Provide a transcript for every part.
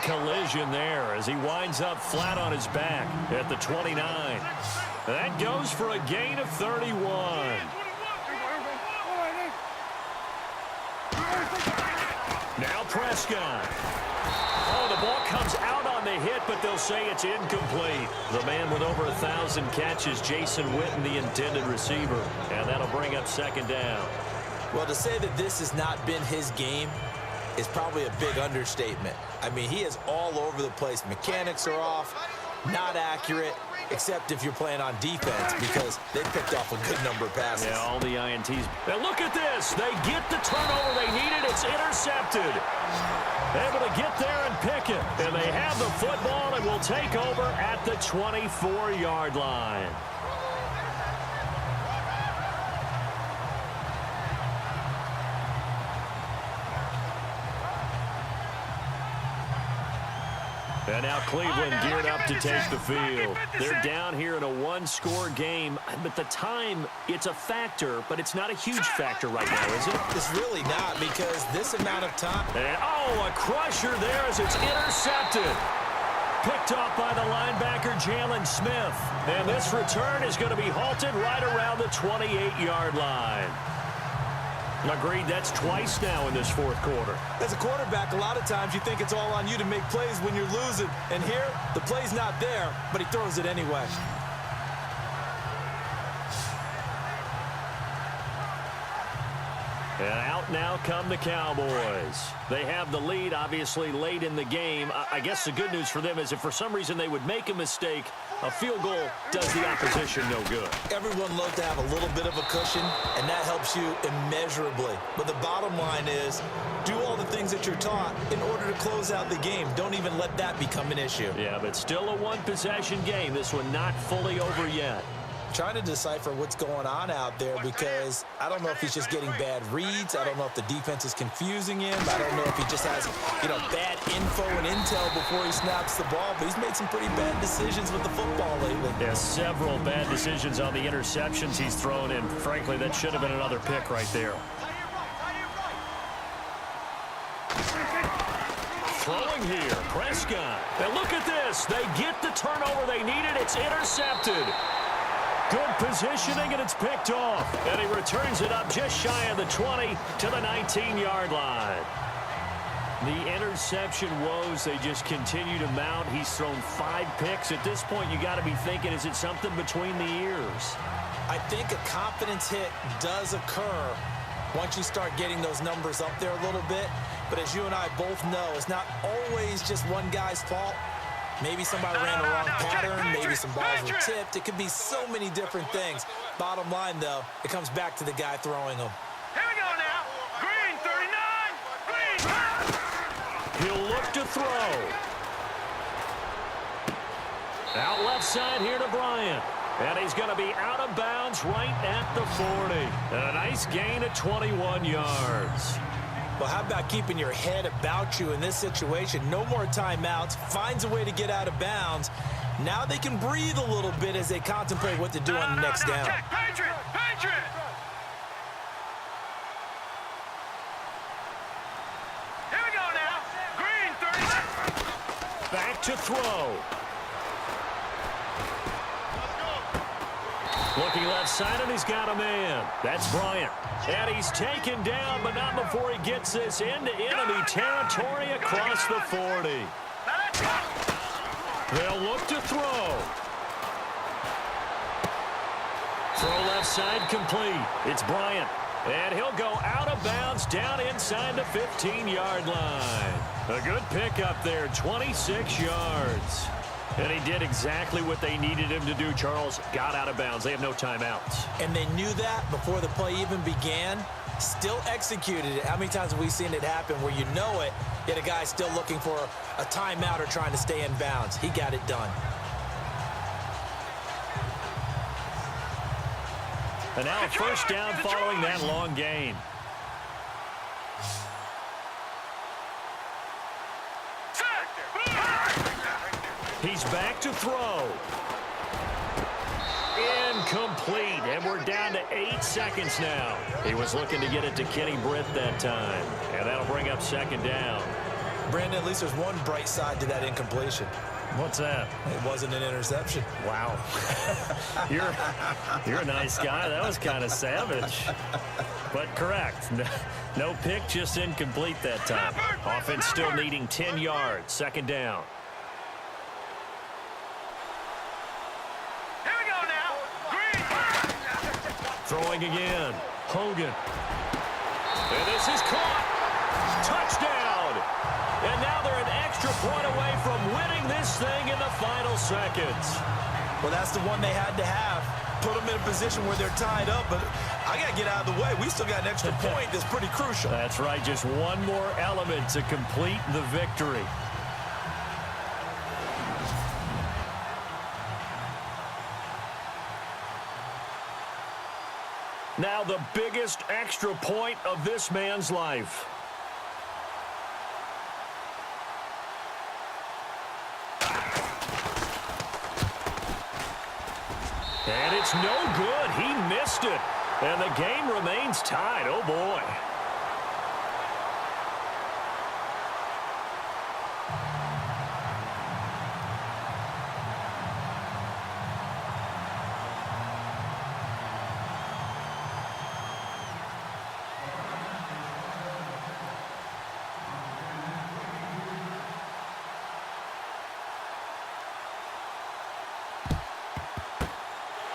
collision there as he winds up flat on his back at the 29. That goes for a gain of 31. Now Prescott. Oh, the ball comes out on the hit, but they'll say it's incomplete. The man with over 1,000 catches, Jason Witten, the intended receiver. And that'll bring up second down. Well, to say that this has not been his game is probably a big understatement. I mean, he is all over the place. Mechanics are off, not accurate, except if you're playing on defense because they picked off a good number of passes. Yeah, all the INTs. Now look at this. They get the turnover they needed. It's intercepted. Able to get there and pick it. And they have the football and will take over at the 24-yard line. And now Cleveland geared up to take the field. They're down here in a one-score game, but the time, it's a factor, but it's not a huge factor right now, is it? It's really not because this amount of time. And, oh, a crusher there as it's intercepted. Picked off by the linebacker, Jalen Smith. And this return is going to be halted right around the 28-yard line. Agreed, that's twice now in this fourth quarter. As a quarterback, a lot of times you think it's all on you to make plays when you're losing. And here, the play's not there, but he throws it anyway. And out now come the Cowboys. They have the lead, obviously, late in the game. I guess the good news for them is if for some reason they would make a mistake, a field goal does the opposition no good. Everyone loves to have a little bit of a cushion, and that helps you immeasurably. But the bottom line is, do all the things that you're taught in order to close out the game. Don't even let that become an issue. Yeah, but still a one-possession game. This one not fully over yet. Trying to decipher what's going on out there because I don't know if he's just getting bad reads. I don't know if the defense is confusing him. I don't know if he just has, bad info and intel before he snaps the ball. But he's made some pretty bad decisions with the football lately. Yeah, several bad decisions on the interceptions he's thrown, and frankly, that should have been another pick right there. Throwing here, Prescott. And look at this. They get the turnover they needed. It's intercepted. Good positioning, and it's picked off. And he returns it up just shy of the 20 to the 19-yard line. The interception woes, they just continue to mount. He's thrown 5 picks. At this point, you got to be thinking, is it something between the ears? I think a confidence hit does occur once you start getting those numbers up there a little bit. But as you and I both know, it's not always just one guy's fault. Maybe somebody ran the wrong pattern. Maybe some balls were tipped. It could be so many different things. Bottom line, though, it comes back to the guy throwing them. Here we go now. Green, 39. Green. He'll look to throw. Out left side here to Bryant. And he's going to be out of bounds right at the 40. And a nice gain of 21 yards. Well, how about keeping your head about you in this situation? No more timeouts. Finds a way to get out of bounds. Now they can breathe a little bit as they contemplate what to do on the next down. Patriot! Patriot! Here we go now. Green, 30. Back to throw. Looking left side, and he's got a man. That's Bryant. And he's taken down, but not before he gets this into enemy territory across the 40. They'll look to throw. Throw left side complete. It's Bryant. And he'll go out of bounds down inside the 15-yard line. A good pickup there, 26 yards. And he did exactly what they needed him to do, Charles. Got out of bounds. They have no timeouts. And they knew that before the play even began. Still executed it. How many times have we seen it happen where you know it, yet a guy's still looking for a timeout or trying to stay in bounds? He got it done. And now a first down following that long gain. He's back to throw. Incomplete, and we're down to 8 seconds now. He was looking to get it to Kenny Britt that time, and that'll bring up second down. Brandon, at least there's one bright side to that incompletion. What's that? It wasn't an interception. Wow. You're a nice guy. That was kind of savage. But correct. No pick, just incomplete that time. Offense still needing 10 yards. Second down. Here we go now. Green. Throwing again. Hogan. And this is caught. Touchdown. And now they're an extra point away from winning this thing in the final seconds. Well, that's the one they had to have. Put them in a position where they're tied up, but I got to get out of the way. We still got an extra point that's pretty crucial. That's right. Just one more element to complete the victory. Now the biggest extra point of this man's life. And it's no good. He missed it. And the game remains tied. Oh, boy.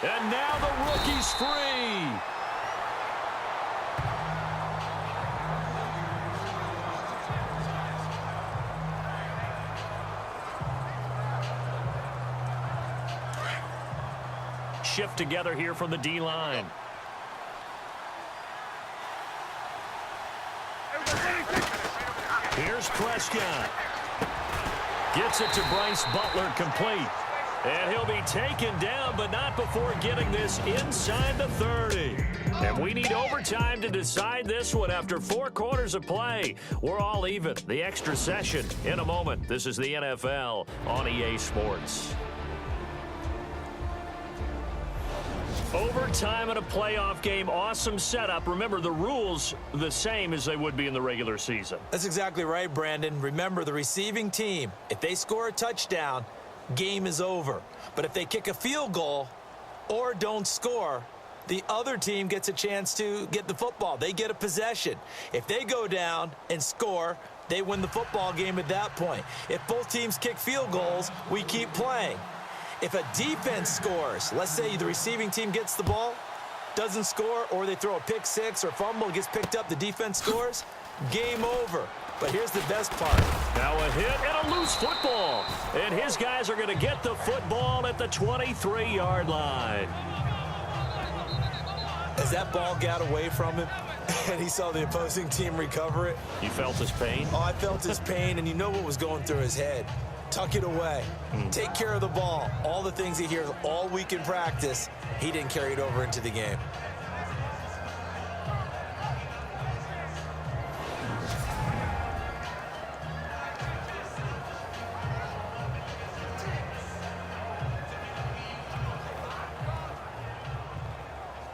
And now the rookie's free. Shift together here from the D-line. Here's Prescott. Gets it to Bryce Butler, complete. And he'll be taken down, but not before getting this inside the 30. And we need overtime to decide this one after 4 quarters of play. We're all even. The extra session in a moment. This is the NFL on EA Sports. Overtime in a playoff game, awesome setup. Remember, the rules the same as they would be in the regular season. That's exactly right, Brandon. Remember, the receiving team, if they score a touchdown, game is over. But if they kick a field goal or don't score, the other team gets a chance to get the football. They get a possession. If they go down and score, they win the football game at that point. If both teams kick field goals, we keep playing. If a defense scores, let's say the receiving team gets the ball, doesn't score, or they throw a pick six or fumble, gets picked up, the defense scores, game over. But here's the best part. Now a hit and a loose football. And his guys are going to get the football at the 23-yard line. As that ball got away from him and he saw the opposing team recover it. You felt his pain? Oh, I felt his pain, and you know what was going through his head. Tuck it away. Take care of the ball. All the things he hears all week in practice, he didn't carry it over into the game.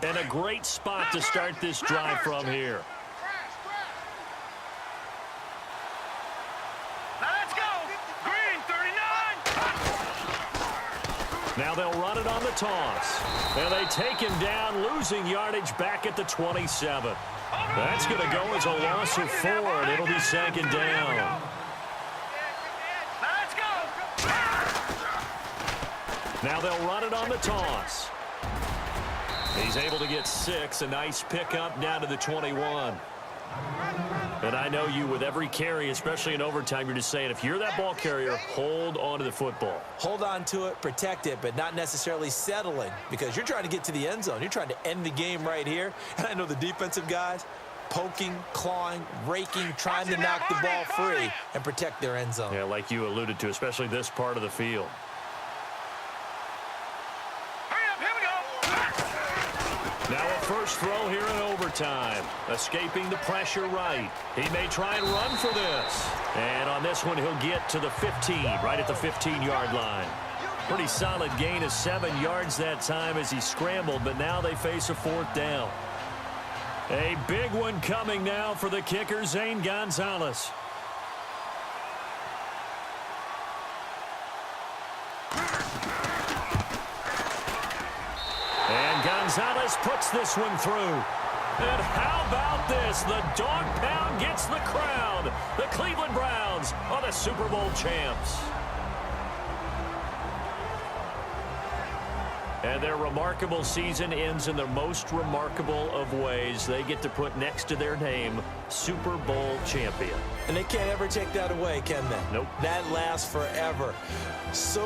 And a great spot to start this drive from here. Let's go. Green 39. Now they'll run it on the toss. And they take him down, losing yardage back at the 27. That's going to go as a loss of 4, and it'll be second down. Let's go. Now they'll run it on the toss. He's able to get 6, a nice pickup down to the 21. And I know you, with every carry, especially in overtime, you're just saying, if you're that ball carrier, hold on to the football. Hold on to it, protect it, but not necessarily settling, because you're trying to get to the end zone. You're trying to end the game right here. And I know the defensive guys poking, clawing, raking, trying to knock the ball free and protect their end zone. Yeah, like you alluded to, especially this part of the field. Now a first throw here in overtime. Escaping the pressure right. He may try and run for this. And on this one, he'll get to the 15, right at the 15-yard line. Pretty solid gain of 7 yards that time as he scrambled, but now they face a 4th down. A big one coming now for the kicker, Zane Gonzalez. Gonzalez puts this one through. And how about this? The dog pound gets the crown. The Cleveland Browns are the Super Bowl champs. And their remarkable season ends in the most remarkable of ways. They get to put next to their name, Super Bowl champion. And they can't ever take that away, can they? Nope. That lasts forever. So